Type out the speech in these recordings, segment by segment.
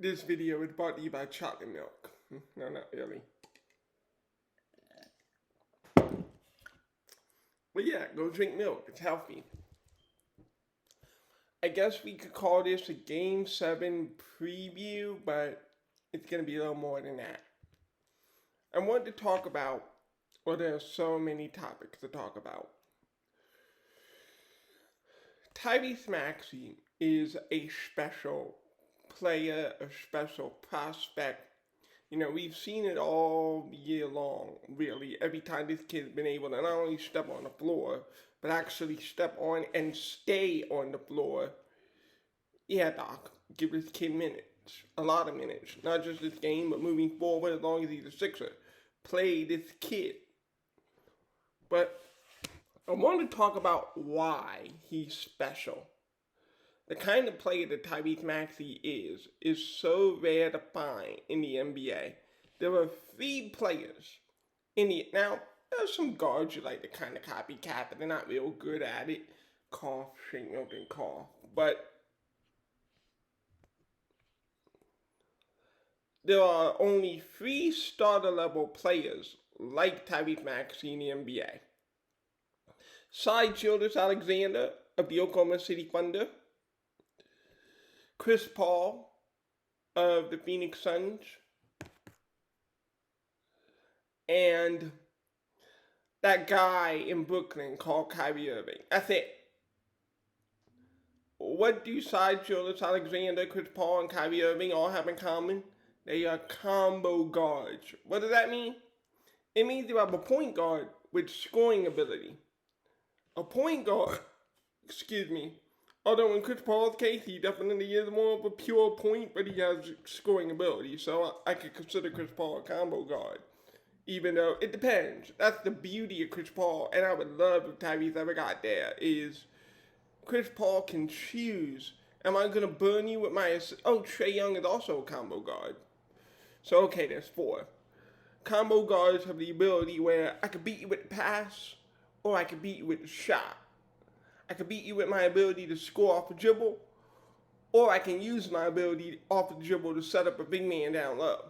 This video is brought to you by chocolate milk. No, not really. But yeah, go drink milk. It's healthy. I guess we could call this a Game 7 preview, but it's going to be a little more than that. I wanted to talk about, well, there are so many topics to talk about. Tyrese Maxey is a special player, a special prospect. You know, we've seen it all year long, really. Every time this kid's been able to not only step on the floor, but actually step on and stay on the floor. Yeah, Doc, give this kid minutes. A lot of minutes. Not just this game, but moving forward as long as he's a Sixer. Play this kid. But I want to talk about why he's special. The kind of player that Tyrese Maxey is so rare to find in the NBA. There are 3 players in the, now, there's some guards you like to kind of copycat, but they're not real good at it. Cough, shake, milk, and cough. But there are only 3 starter level players like Tyrese Maxey in the NBA. Cy Gilgeous-Alexander of the Oklahoma City Thunder, Chris Paul of the Phoenix Suns, and that guy in Brooklyn called Kyrie Irving. That's it. What do Cy Gilgeous-Alexander, Chris Paul, and Kyrie Irving all have in common? They are combo guards. What does that mean? It means you have a point guard with scoring ability. A point guard, although in Chris Paul's case, he definitely is more of a pure point, but he has scoring ability. So I could consider Chris Paul a combo guard. Even though it depends. That's the beauty of Chris Paul. And I would love if Tyrese ever got there, is Chris Paul can choose. Am I going to burn you with my... Oh, Trae Young is also a combo guard. So, okay, there's 4. Combo guards have the ability where I could beat you with the pass, or I could beat you with the shot. I could beat you with my ability to score off a dribble, or I can use my ability off a dribble to set up a big man down low.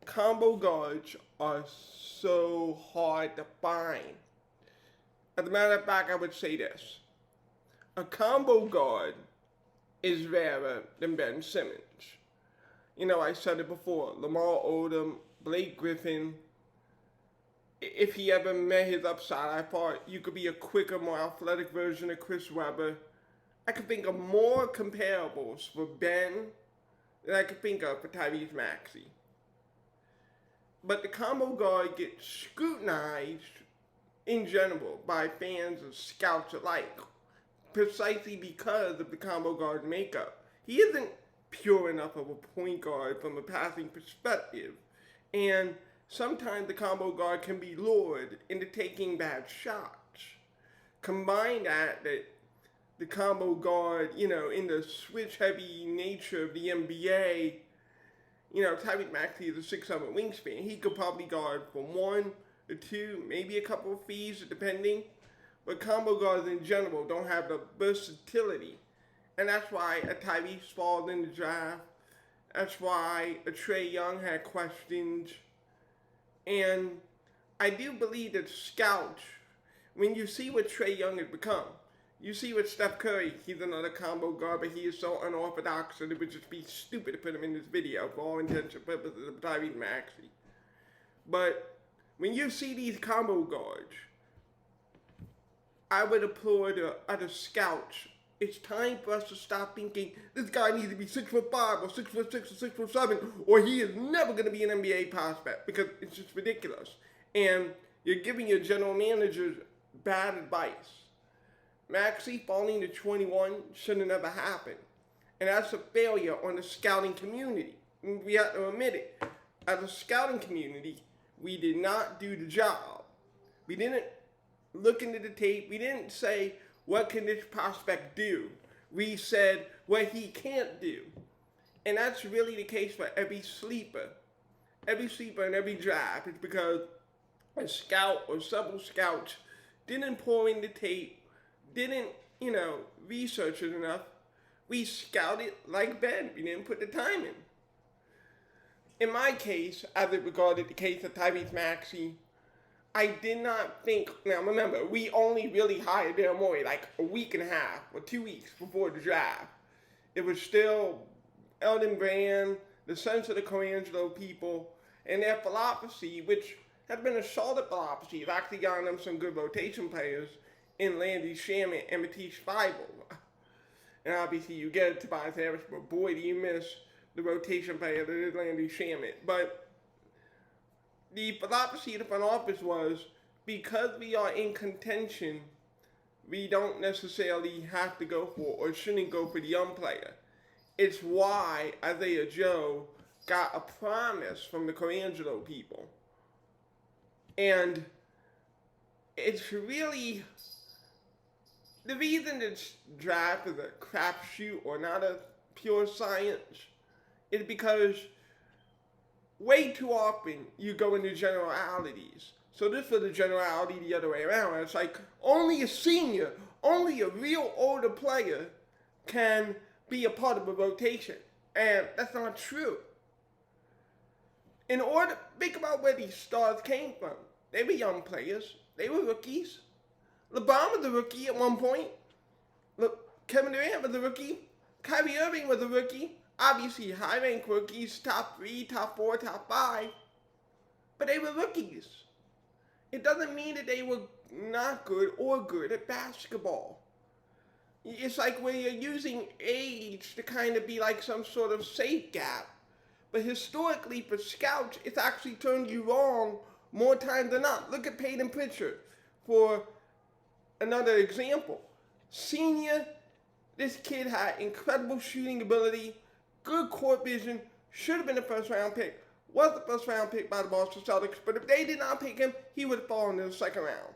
Combo guards are so hard to find. As a matter of fact, I would say this. A combo guard is rarer than Ben Simmons. You know, I said it before, Lamar Odom, Blake Griffin. If he ever met his upside, I thought you could be a quicker, more athletic version of Chris Webber. I could think of more comparables for Ben than I could think of for Tyrese Maxey. But the combo guard gets scrutinized in general by fans and scouts alike, precisely because of the combo guard's makeup. He isn't pure enough of a point guard from a passing perspective, and sometimes the combo guard can be lured into taking bad shots. Combine that the combo guard, you know, in the switch-heavy nature of the NBA, you know, Tyrese Maxey is a 6'7" wingspan. He could probably guard from 1 to 2, maybe a couple of fees, depending. But combo guards in general don't have the versatility. And that's why a Tyrese falls in the draft. That's why a Trae Young had questions. And I do believe that scouts, when you see what Trae Young has become, you see what Steph Curry, he's another combo guard, but he is so unorthodox that it would just be stupid to put him in this video for all intents and purposes of Tyrese Maxey. But when you see these combo guards, I would applaud other scouts. It's time for us to stop thinking this guy needs to be 6'5" or 6'6" or 6'7", or he is never going to be an NBA prospect, because it's just ridiculous. And you're giving your general managers bad advice. Maxey falling to 21 should have never happened. And that's a failure on the scouting community. We have to admit it. As a scouting community, we did not do the job. We didn't look into the tape. We didn't say, what can this prospect do? We said what he can't do. And that's really the case for every sleeper. Every sleeper in every draft is because a scout or several scouts didn't pour in the tape, didn't, research it enough, We scouted like Ben. We didn't put the time in. In my case, as it regarded the case of Tyrese Maxey, I did not think. Now remember, we only really hired bemoaning like a week and a half or 2 weeks before the draft. It was still Eldon Brand, the sense of the Colangelo people, and their philosophy, which had been a solid philosophy, have actually gotten them some good rotation players in Landry Shamet and Matisse Thybulle. And obviously you get Tobias Harris, but boy, do you miss the rotation player that is Landry Shamet. But the philosophy of the front office was, because we are in contention, we don't necessarily have to go for or shouldn't go for the young player. It's why Isaiah Joe got a promise from the Colangelo people. And it's really, the reason this draft is a crapshoot or not a pure science is because way too often you go into generalities. So this was a generality the other way around. It's like only a senior, only a real older player can be a part of a rotation. And that's not true. In order, think about where these stars came from. They were young players. They were rookies. LeBron was a rookie at one point. Look, Kevin Durant was a rookie. Kyrie Irving was a rookie. Obviously, high-ranked rookies, top 3, top 4, top 5. But they were rookies. It doesn't mean that they were not good or good at basketball. It's like when you're using age to kind of be like some sort of safe gap. But historically, for scouts, it's actually turned you wrong more times than not. Look at Peyton Pritchard for another example. Senior, this kid had incredible shooting ability, good court vision, should have been a first-round pick, was the first-round pick by the Boston Celtics, but if they did not pick him, he would have fallen in the second round.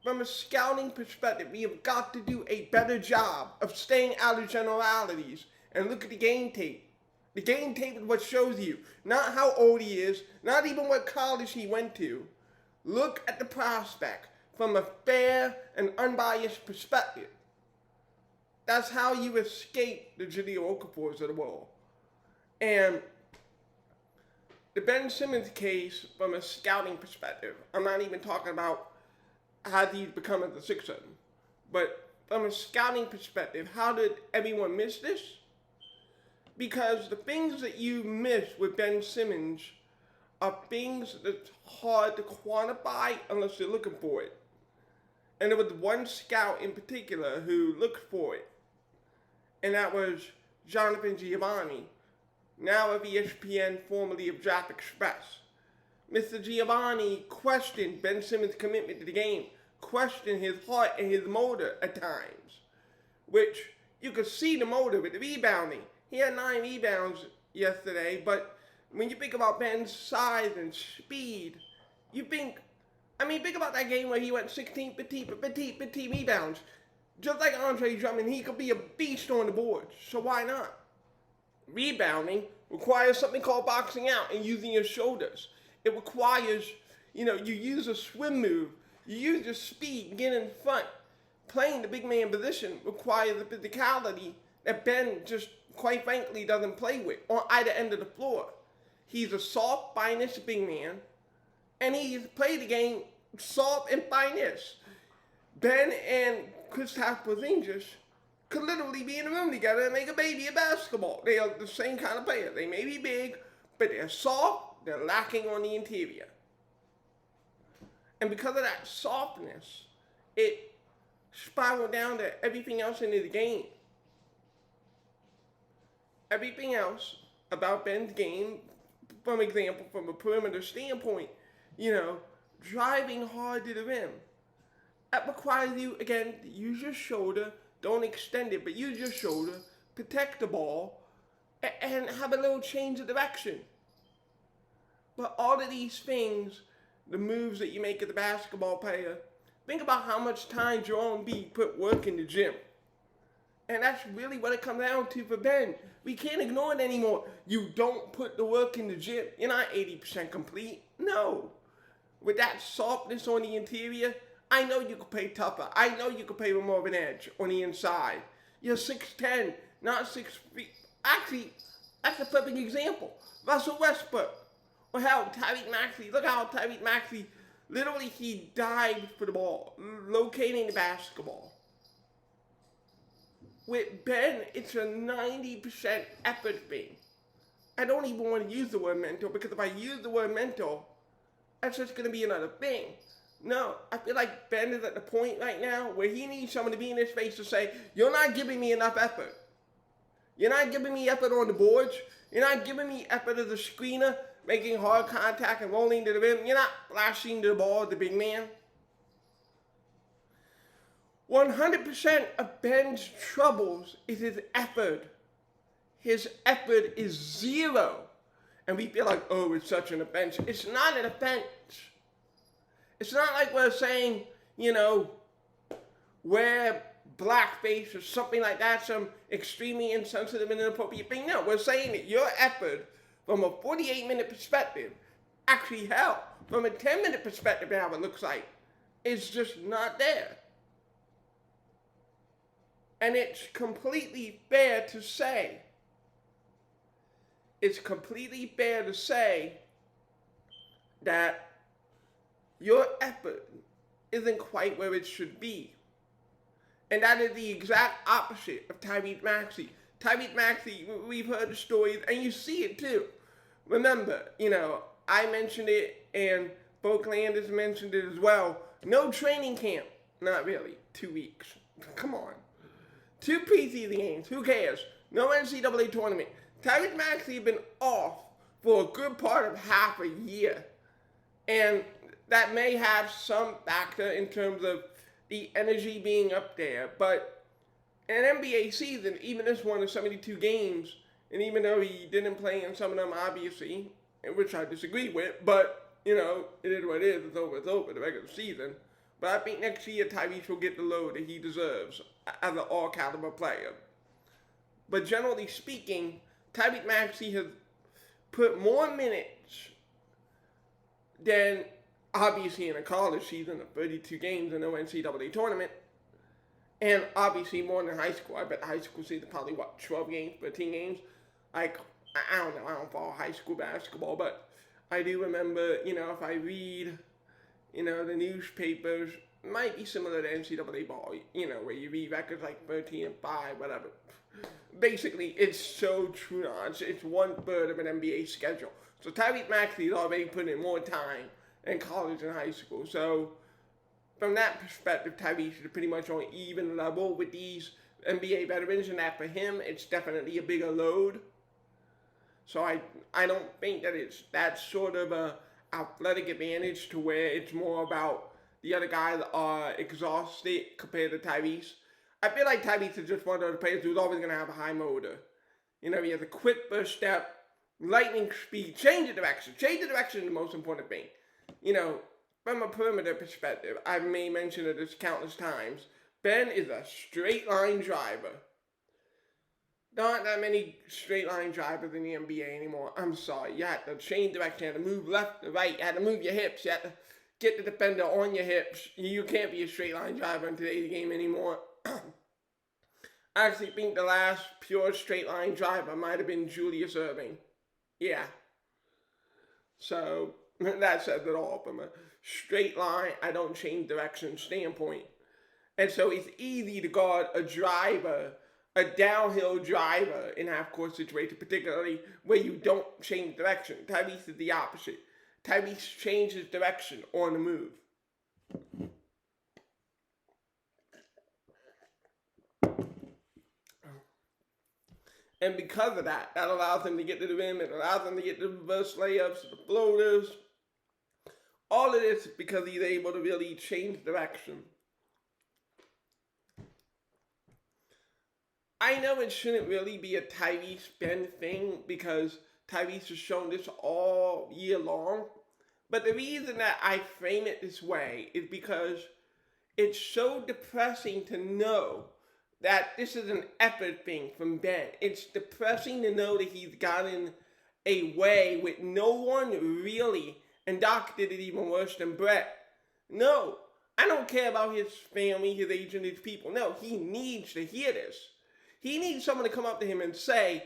From a scouting perspective, we have got to do a better job of staying out of generalities and look at the game tape. The game tape is what shows you, not how old he is, not even what college he went to. Look at the prospect from a fair and unbiased perspective. That's how you escape the Jahlil Okafors of the world. And the Ben Simmons case, from a scouting perspective, I'm not even talking about how he's become as a Sixer, but from a scouting perspective, how did everyone miss this? Because the things that you miss with Ben Simmons are things that's hard to quantify unless you're looking for it. And there was one scout in particular who looked for it, and that was Jonathan Giovanni, now of ESPN, formerly of Draft Express. Mr. Giovanni questioned Ben Simmons' commitment to the game, questioned his heart and his motor at times, which you could see the motor with the rebounding. He had 9 rebounds yesterday, but when you think about Ben's size and speed, you think about that game where he went 16, 15 rebounds. Just like Andre Drummond, he could be a beast on the boards, so why not? Rebounding requires something called boxing out and using your shoulders. It requires, you use a swim move, you use your speed, get in front. Playing the big man position requires the physicality that Ben just, quite frankly, doesn't play with on either end of the floor. He's a soft, finesse big man, and he's played the game soft and finesse. Ben and Kristaps Porzingis could literally be in a room together and make a baby of basketball. They are the same kind of player. They may be big, but they're soft, they're lacking on the interior. And because of that softness, it spiraled down to everything else in his game. Everything else about Ben's game, from a perimeter standpoint, driving hard to the rim. That requires you, again, to use your shoulder, don't extend it, but use your shoulder, protect the ball, and have a little change of direction. But all of these things, the moves that you make as a basketball player, think about how much time Joel Embiid put work in the gym. And that's really what it comes down to for Ben. We can't ignore it anymore. You don't put the work in the gym. You're not 80% complete. No. With that softness on the interior, I know you can play tougher. I know you can play with more of an edge on the inside. You're 6'10", not 6 feet. Actually, that's a perfect example. Russell Westbrook. Or hell, Tyrese Maxey. Look how Tyrese Maxey, literally he dived for the ball, locating the basketball. With Ben, it's a 90% effort thing. I don't even want to use the word mental, because if I use the word mental, that's just going to be another thing. No, I feel like Ben is at the point right now where he needs someone to be in his face to say, you're not giving me enough effort. You're not giving me effort on the boards. You're not giving me effort as a screener, making hard contact and rolling to the rim. You're not flashing the ball, the big man. 100% of Ben's troubles is his effort. His effort is zero. And we feel like, oh, it's such an offense. It's not an offense. It's not like we're saying, wear blackface or something like that, some extremely insensitive and inappropriate thing. No, we're saying that your effort from a 48-minute perspective, actually hell, from a 10-minute perspective now it looks like, is just not there. And it's completely fair to say, that your effort isn't quite where it should be. And that is the exact opposite of Tyrese Maxey. Tyrese Maxey, we've heard the stories, and you see it too. Remember, I mentioned it, and Folkland has mentioned it as well. No training camp. Not really. 2 weeks. Come on. 2 preseason games. Who cares? No NCAA tournament. Tyrese Maxey has been off for a good part of half a year. And that may have some factor in terms of the energy being up there. But in an NBA season, even this one of 72 games, and even though he didn't play in some of them, obviously, which I disagree with, but, it is what it is. It's over, the regular season. But I think next year Tyrese will get the load that he deserves as an all-caliber player. But generally speaking, Tyrese Maxey has put more minutes than, obviously, in a college season of 32 games and no NCAA tournament. And obviously more than high school. I bet high school season probably, 12 games, 13 games? Like, I don't know. I don't follow high school basketball. But I do remember, if I read, the newspapers, it might be similar to NCAA ball, where you read records like 13-5, whatever. Basically, it's so true. It's 1/3 of an NBA schedule. So Tyrese Maxey has already put in more time in college and high school. So from that perspective, Tyrese is pretty much on even level with these NBA veterans, and that for him, it's definitely a bigger load. So I don't think that it's that sort of a athletic advantage to where it's more about the other guys are exhausted compared to Tyrese. I feel like Tyrese is just one of those players who's always going to have a high motor. He has a quick first step, lightning speed, change of direction. Change of direction is the most important thing. From a perimeter perspective, I may mention it this countless times, Ben is a straight line driver. There aren't that many straight line drivers in the NBA anymore. I'm sorry. You had to change direction, you had to move left to right, you had to move your hips, you had to get the defender on your hips. You can't be a straight line driver in today's game anymore. I actually think the last pure straight line driver might have been Julius Erving. Yeah. So that says it all from a straight line, I don't change direction standpoint. And so it's easy to guard a driver, a downhill driver in half-court situation, particularly where you don't change direction. Tyrese is the opposite. Tyrese changes direction on the move. And because of that, that allows him to get to the rim, it allows him to get the reverse layups, the floaters. All of this because he's able to really change direction. I know it shouldn't really be a Tyrese Ben thing because Tyrese has shown this all year long. But the reason that I frame it this way is because it's so depressing to know that this is an effort thing from Ben. It's depressing to know that he's gotten away with no one really, and Doc did it even worse than Brett. No, I don't care about his family, his agent, his people. No, he needs to hear this. He needs someone to come up to him and say,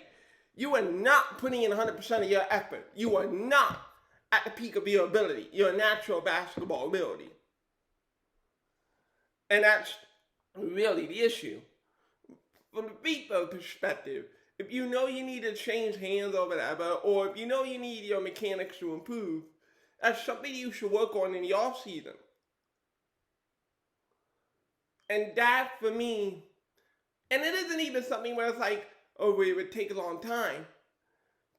you are not putting in 100% of your effort. You are not at the peak of your ability, your natural basketball ability. And that's really the issue. From the repo perspective, if you know you need to change hands or whatever, or if you know you need your mechanics to improve, that's something you should work on in the off season. And that, for me, and it isn't even something where it's like, oh, it would take a long time.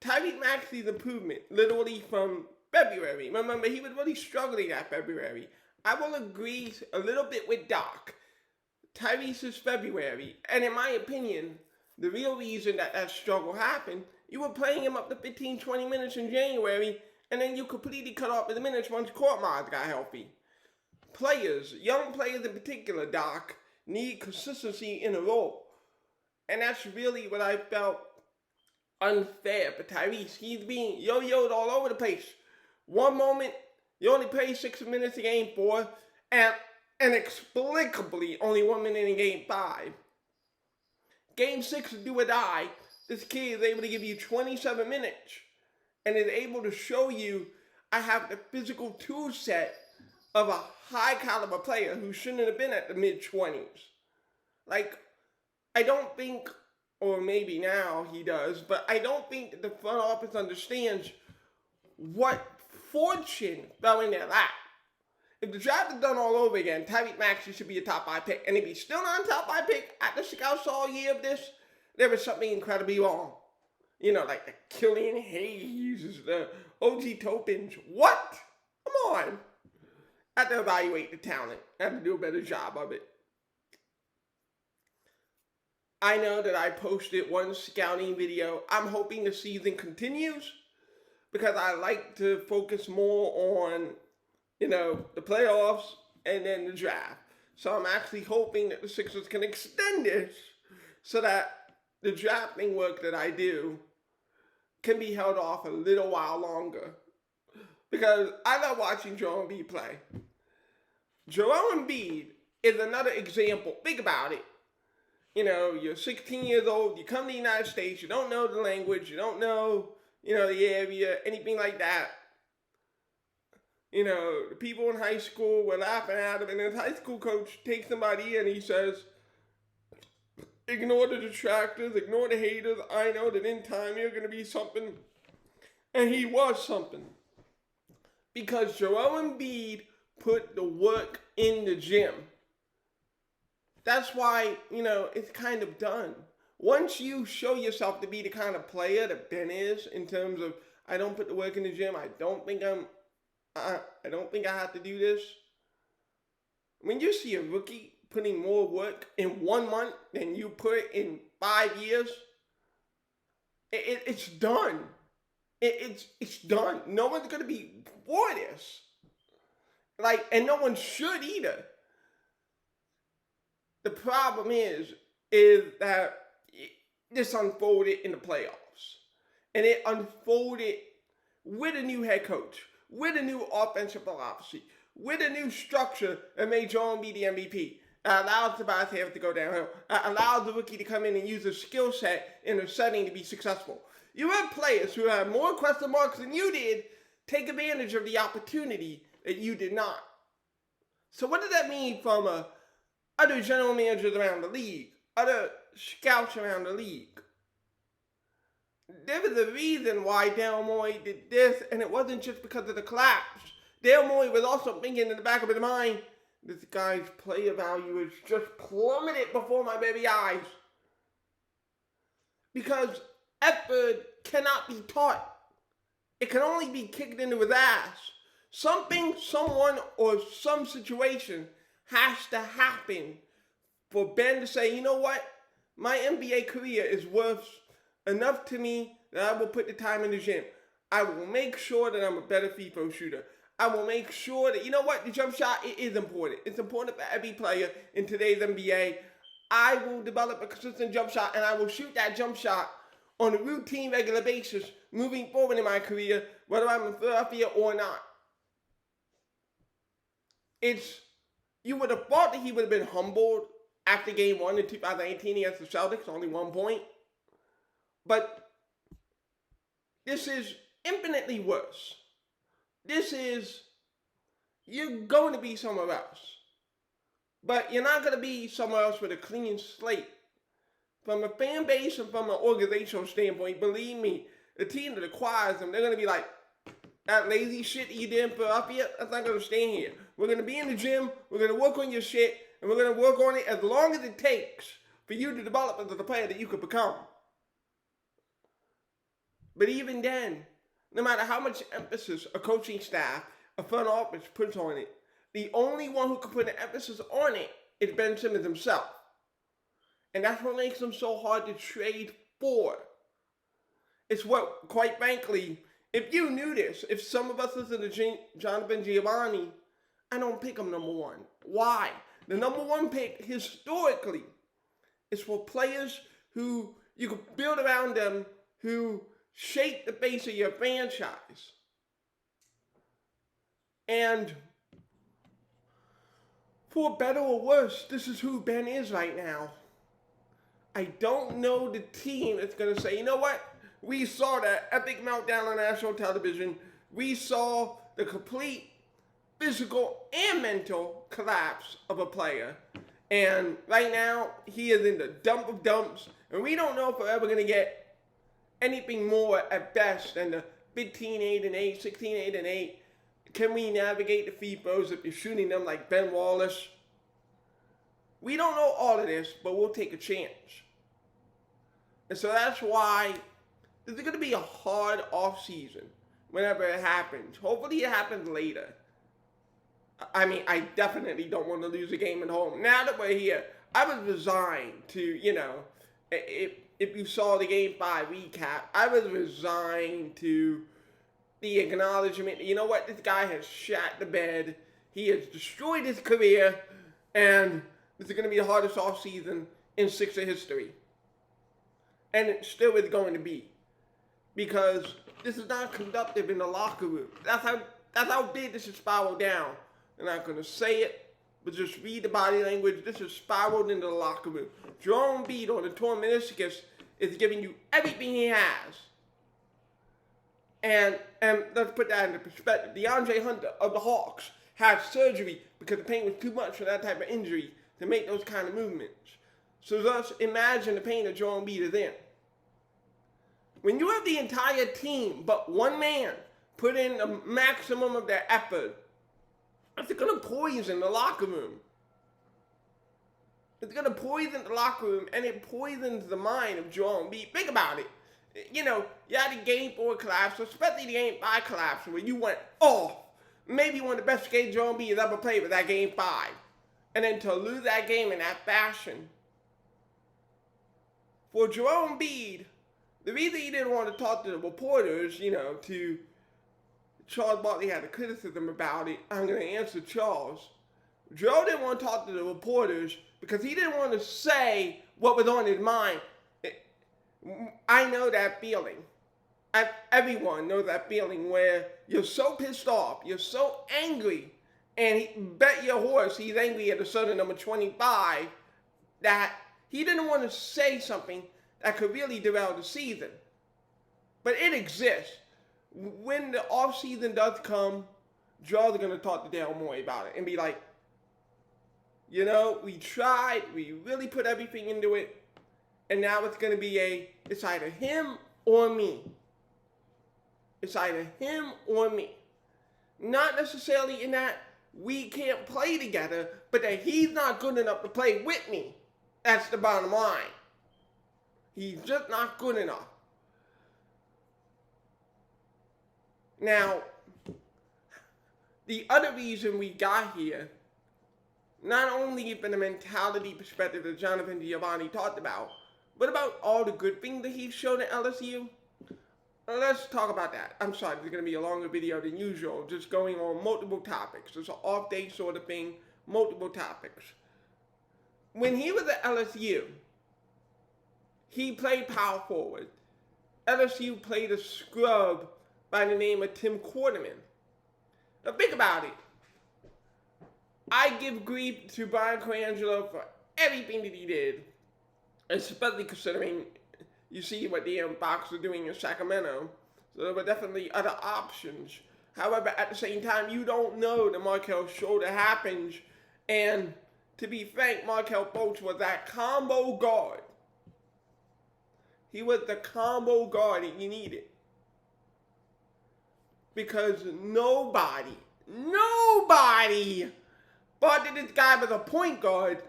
Tyrese Maxey's improvement, literally from February. Remember, he was really struggling that February. I will agree a little bit with Doc. Tyrese's February, and in my opinion, the real reason that struggle happened, you were playing him up to 15, 20 minutes in January, and then you completely cut off the minutes once Court Mars got healthy. Players, young players in particular, Doc, need consistency in a role. And that's really what I felt unfair for Tyrese. He's being yo-yoed all over the place. One moment, you only play 6 minutes in game 4, and inexplicably only 1 minute in game 5. Game 6 is do or die. This kid is able to give you 27 minutes and is able to show you I have the physical tool set of a high caliber player who shouldn't have been at the mid-20s. Like, I don't think, or maybe now he does, but I don't think that the front office understands what fortune fell in their lap. If the draft is done all over again, Tyrese Maxey should be a top 5 pick. And if he's still not a top 5 pick after scouts all year of this, there is something incredibly wrong. You know, like the Killian Hayes, the OG Topins. What? Come on. I have to evaluate the talent. I have to do a better job of it. I know that I posted one scouting video. I'm hoping the season continues because I like to focus more on, you know, the playoffs and then the draft. So I'm actually hoping that the Sixers can extend this so that the drafting work that I do can be held off a little while longer. Because I love watching Joel Embiid play. Joel Embiid is another example. Think about it. You know, you're 16 years old, you come to the United States, you don't know the language, you don't know, you know, the area, anything like that. You know, the people in high school were laughing at him, and his high school coach takes somebody in and he says, ignore the detractors, ignore the haters, I know that in time you're going to be something. And he was something. Because Joel Embiid put the work in the gym. That's why, you know, it's kind of done. Once you show yourself to be the kind of player that Ben is, in terms of, I don't put the work in the gym, I don't think I have to do this. When you see a rookie putting more work in 1 month than you put in 5 years, it's done. It's done. No one's going to be for this. Like, and no one should either. The problem is that this unfolded in the playoffs. And it unfolded with a new head coach, with a new offensive philosophy, with a new structure that made Joel Embiid the MVP. Allowed Tobias Harris to go downhill. Allowed the rookie to come in and use a skill set in a setting to be successful. You have players who have more question marks than you did take advantage of the opportunity that you did not. So what does that mean from other general managers around the league, other scouts around the league? There was a reason why Daryl Morey did this, and it wasn't just because of the collapse. Daryl Morey was also thinking in the back of his mind, this guy's player value has just plummeted before my very eyes. Because effort cannot be taught. It can only be kicked into his ass. Something, someone, or some situation has to happen for Ben to say, you know what? My NBA career is worth enough to me that I will put the time in the gym. I will make sure that I'm a better free throw shooter. I will make sure that, you know what? The jump shot, it is important. It's important for every player in today's NBA. I will develop a consistent jump shot, and I will shoot that jump shot on a routine, regular basis moving forward in my career, whether I'm in Philadelphia or not. You would have thought that he would have been humbled after game 1 in 2018 against the Celtics, only 1 point. But this is infinitely worse. This is, you're going to be somewhere else. But you're not going to be somewhere else with a clean slate. From a fan base and from an organizational standpoint, believe me, the team that acquires them, they're going to be like, that lazy shit that you didn't put up yet, that's not going to stay here. We're going to be in the gym, we're going to work on your shit, and we're going to work on it as long as it takes for you to develop into the player that you could become. But even then, no matter how much emphasis a coaching staff, a front office puts on it, the only one who can put an emphasis on it is Ben Simmons himself. And that's what makes him so hard to trade for. It's what, quite frankly, if you knew this, if some of us listen to Jonathan Giovanni, I don't pick him number 1. Why? The number 1 pick, historically, is for players who you can build around them, who shape the face of your franchise. And for better or worse, this is who Ben is right now. I don't know the team that's going to say, you know what? We saw that epic meltdown on national television. We saw the complete physical and mental collapse of a player. And right now, he is in the dump of dumps. And we don't know if we're ever going to get anything more at best than the 15-8-8, 16-8-8. Can we navigate the free throws if you're shooting them like Ben Wallace? We don't know all of this, but we'll take a chance. And so that's why this is going to be a hard off-season whenever it happens. Hopefully it happens later. I mean, I definitely don't want to lose a game at home. Now that we're here, I was resigned to, if you saw the Game 5 recap, I was resigned to the acknowledgement that, you know what, this guy has shat the bed. He has destroyed his career, and this is going to be the hardest offseason in Sixer history. And it still is going to be. Because this is not conductive in the locker room. That's how big this has spiraled down. I'm not going to say it, but just read the body language. This has spiraled into the locker room. Joel Embiid on the torn meniscus is giving you everything he has. And let's put that into perspective. DeAndre Hunter of the Hawks had surgery because the pain was too much for that type of injury to make those kind of movements. So just imagine the pain that Joel Embiid is in. When you have the entire team but one man put in the maximum of their effort, it's going to poison the locker room. It's going to poison the locker room, and it poisons the mind of Joel Embiid. Think about it. You had a Game 4 collapse, especially the Game 5 collapse, where you went off. Maybe one of the best games Joel Embiid has ever played was that Game 5. And then to lose that game in that fashion. For Joel Embiid, the reason he didn't want to talk to the reporters, to Charles Barkley had a criticism about it. I'm going to answer Charles. Joe didn't want to talk to the reporters because he didn't want to say what was on his mind. I know that feeling. Everyone knows that feeling where you're so pissed off, you're so angry, and bet your horse he's angry at a certain number 25 that he didn't want to say something that could really derail the season. But it exists. When the off-season does come, Joe's going to talk to Daryl Morey about it and be like, we tried, we really put everything into it, and now it's going to be it's either him or me. It's either him or me. Not necessarily in that we can't play together, but that he's not good enough to play with me. That's the bottom line. He's just not good enough. Now, the other reason we got here, not only from the mentality perspective that Jonathan Giovanni talked about, but about all the good things that he showed at LSU. Let's talk about that. I'm sorry, this is going to be a longer video than usual, just going on multiple topics. It's an off-day sort of thing, multiple topics. When he was at LSU, he played power forward. LSU played a scrub by the name of Tim Quarterman. Now think about it. I give grief to Brian Colangelo for everything that he did, especially considering you see what the Bucks are doing in Sacramento. So there were definitely other options. However, at the same time, you don't know the Markelle shoulder happens. And to be frank, Markelle Fultz was that combo guard. He was the combo guard that you needed. Because nobody thought that this guy was a point guard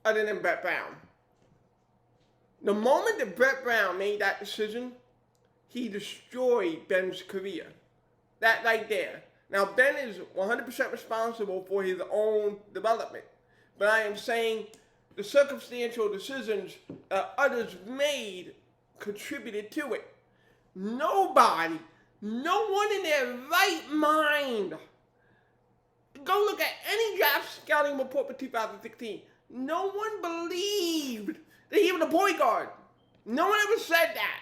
other than Brett Brown. The moment that Brett Brown made that decision, he destroyed Ben's career. That right there. Now, Ben is 100% responsible for his own development. But I am saying the circumstantial decisions others made contributed to it. No one in their right mind. Go look at any draft scouting report for 2016. No one believed that he was a point guard. No one ever said that.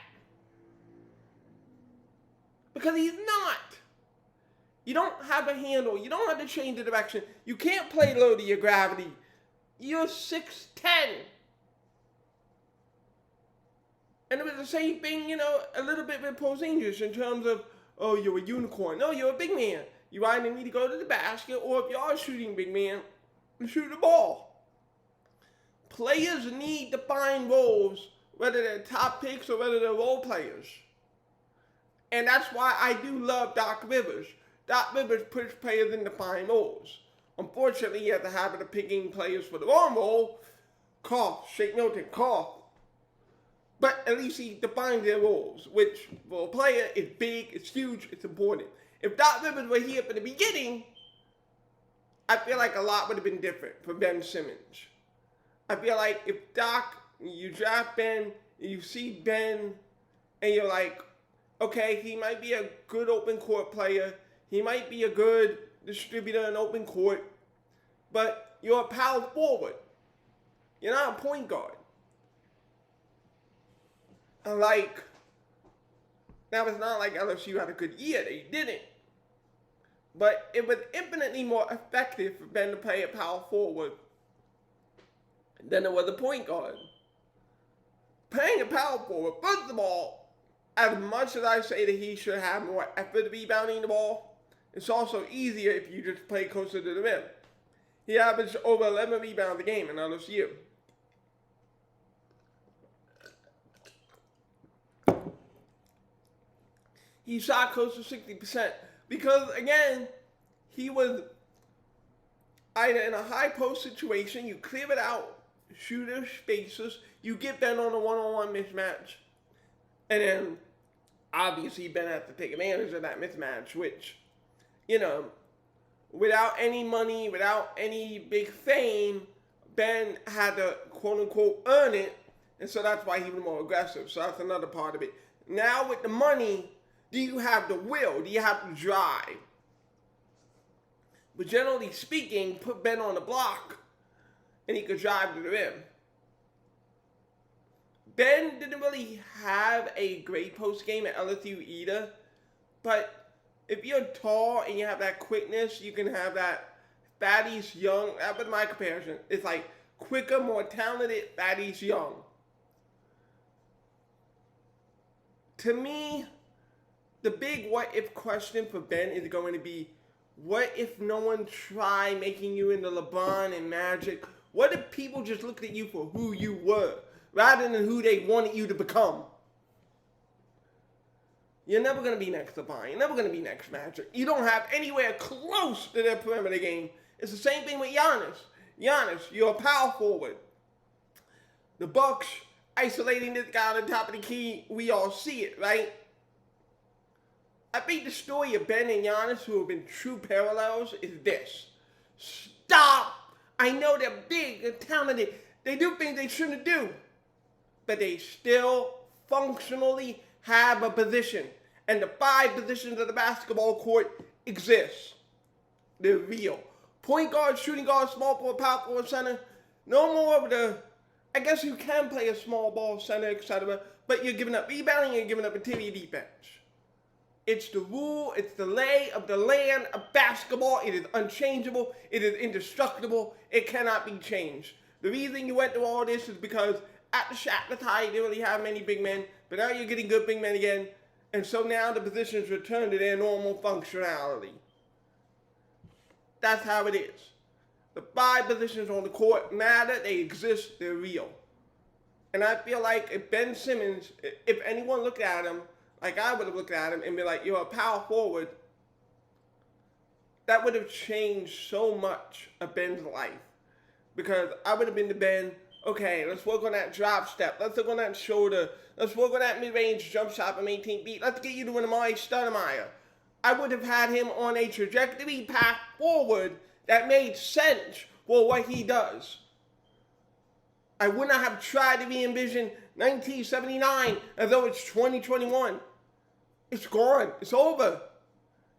Because he's not. You don't have a handle. You don't have to change the direction. You can't play low to your gravity. You're 6'10". And it was the same thing, a little bit with Porzingis in terms of, oh, you're a unicorn. No, you're a big man. You either need to go to the basket, or if you are shooting big man, shoot the ball. Players need to find roles, whether they're top picks or whether they're role players. And that's why I do love Doc Rivers. Doc Rivers puts players in defined roles. Unfortunately, he has the habit of picking players for the wrong role. Cough, Shake Milton, cough. But at least he defines their roles, which for a player is big, it's huge, it's important. If Doc Rivers were here from the beginning, I feel like a lot would have been different for Ben Simmons. I feel like if Doc, you draft Ben, you see Ben, and you're like, okay, he might be a good open court player, he might be a good distributor in open court, but you're a power forward. You're not a point guard. Now it's not like LSU had a good year. They didn't. But it was infinitely more effective for Ben to play a power forward than it was a point guard. Playing a power forward, first of all, as much as I say that he should have more effort rebounding the ball, it's also easier if you just play closer to the rim. He averaged over 11 rebounds a game in LSU. He shot close to 60% because, again, he was either in a high post situation, you clear it out, shooter spaces, you get Ben on a one-on-one mismatch, and then obviously Ben has to take advantage of that mismatch, which, without any money, without any big fame, Ben had to quote-unquote earn it, and so that's why he was more aggressive. So that's another part of it. Now with the money, do you have the will? Do you have the drive? But generally speaking, put Ben on the block, and he could drive to the rim. Ben didn't really have a great post game at LSU either, but if you're tall and you have that quickness, you can have that Thaddeus Young. That was my comparison. It's like quicker, more talented Thaddeus Young. To me, the big what-if question for Ben is going to be, what if no one tried making you into LeBron and Magic? What if people just looked at you for who you were, rather than who they wanted you to become? You're never going to be next LeBron. You're never going to be next Magic. You don't have anywhere close to their perimeter game. It's the same thing with Giannis. Giannis, you're a power forward. The Bucks isolating this guy on the top of the key, we all see it, right? I think the story of Ben and Giannis, who have been true parallels, is this. Stop! I know they're big and talented. They do things they shouldn't do. But they still functionally have a position. And the 5 positions of the basketball court exist. They're real. Point guard, shooting guard, small forward, power forward, center. No more of the, I guess you can play a small ball center, etc. But you're giving up rebounding, you're giving up interior defense. It's the rule, it's the lay of the land of basketball. It is unchangeable. It is indestructible. It cannot be changed. The reason you went through all this is because after Shaq retired, you didn't really have many big men, but now you're getting good big men again, and so now the positions return to their normal functionality. That's how it is. The 5 positions on the court matter, they exist, they're real. And I feel like if Ben Simmons, if anyone looked at him, like I would have looked at him and be like, you're a power forward, that would have changed so much of Ben's life. Because I would have been to Ben, okay, let's work on that drop step, let's work on that shoulder, let's work on that mid-range jump shot from 18 feet, let's get you to an Amari Stoudemire. I would have had him on a trajectory path forward that made sense for what he does. I would not have tried to re-envision 1979 as though it's 2021. It's gone. It's over.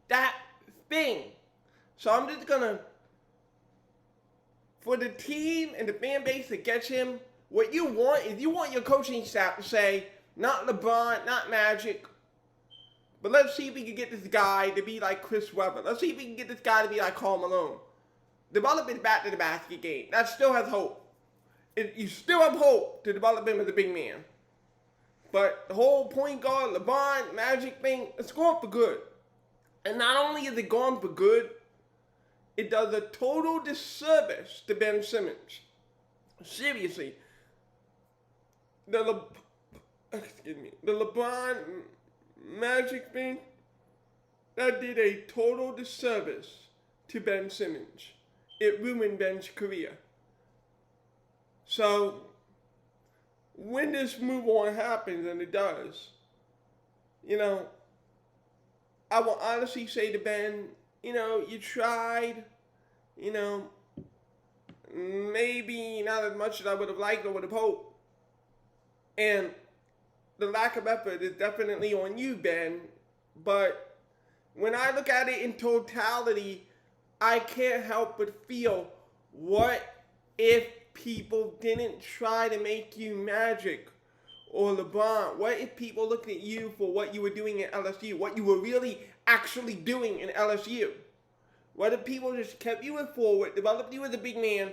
That thing. So I'm just gonna, for the team and the fan base that gets him, what you want is you want your coaching staff to say, not LeBron, not Magic, but let's see if we can get this guy to be like Chris Webber. Let's see if we can get this guy to be like Karl Malone. Develop him back to the basket game. That still has hope. You still have hope to develop him as a big man. But the whole point guard, LeBron, Magic thing, it's gone for good. And not only is it gone for good, it does a total disservice to Ben Simmons. Seriously. The LeBron Magic thing, that did a total disservice to Ben Simmons. It ruined Ben's career. So, when this move on happens, and it does, I will honestly say to Ben, you tried, maybe not as much as I would have liked or would have hoped. And the lack of effort is definitely on you, Ben. But when I look at it in totality, I can't help but feel, what if people didn't try to make you Magic or LeBron? What if people looked at you for what you were doing at LSU, what you were really actually doing in LSU? What if people just kept you in forward, developed you as a big man,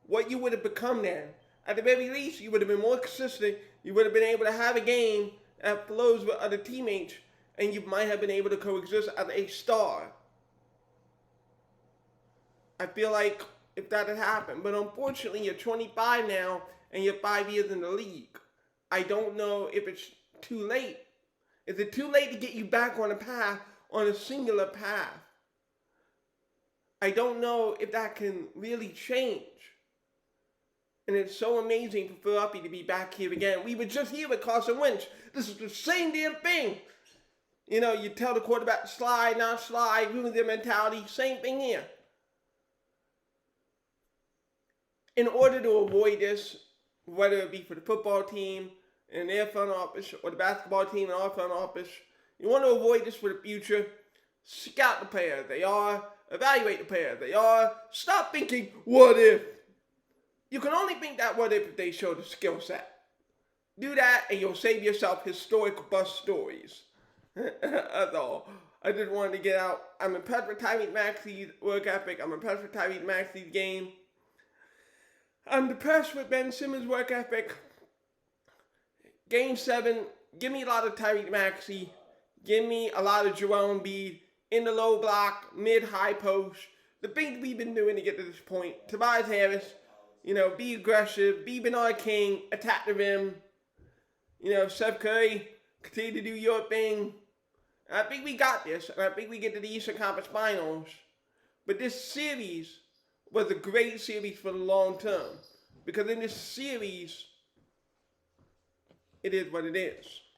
what you would have become then? At the very least, you would have been more consistent, you would have been able to have a game that flows with other teammates, and you might have been able to coexist as a star. I feel like if that had happened. But unfortunately, you're 25 now, and you're 5 years in the league. I don't know if it's too late. Is it too late to get you back on a path, on a singular path? I don't know if that can really change. And it's so amazing for Philadelphia to be back here again. We were just here with Carson Wentz. This is the same damn thing. You tell the quarterback to slide, not slide, ruin their mentality. Same thing here. In order to avoid this, whether it be for the football team and their front office or the basketball team and our front office, you want to avoid this for the future, scout the players they are, evaluate the players they are, stop thinking, what if? You can only think that what if they show the skill set. Do that and you'll save yourself historic bust stories. That's all. I just wanted to get out. I'm impressed with Tyrese Maxey's work ethic. I'm impressed with Tyrese Maxey's game. I'm impressed with Ben Simmons' work ethic. Game 7, give me a lot of Tyrese Maxey. Give me a lot of Joel Embiid in the low block, mid-high post. The things we've been doing to get to this point. Tobias Harris, be aggressive, be Bernard King, attack the rim. Steph Curry, continue to do your thing. And I think we got this, and I think we get to the Eastern Conference Finals. But this series was a great series for the long term. Because in this series, it is what it is.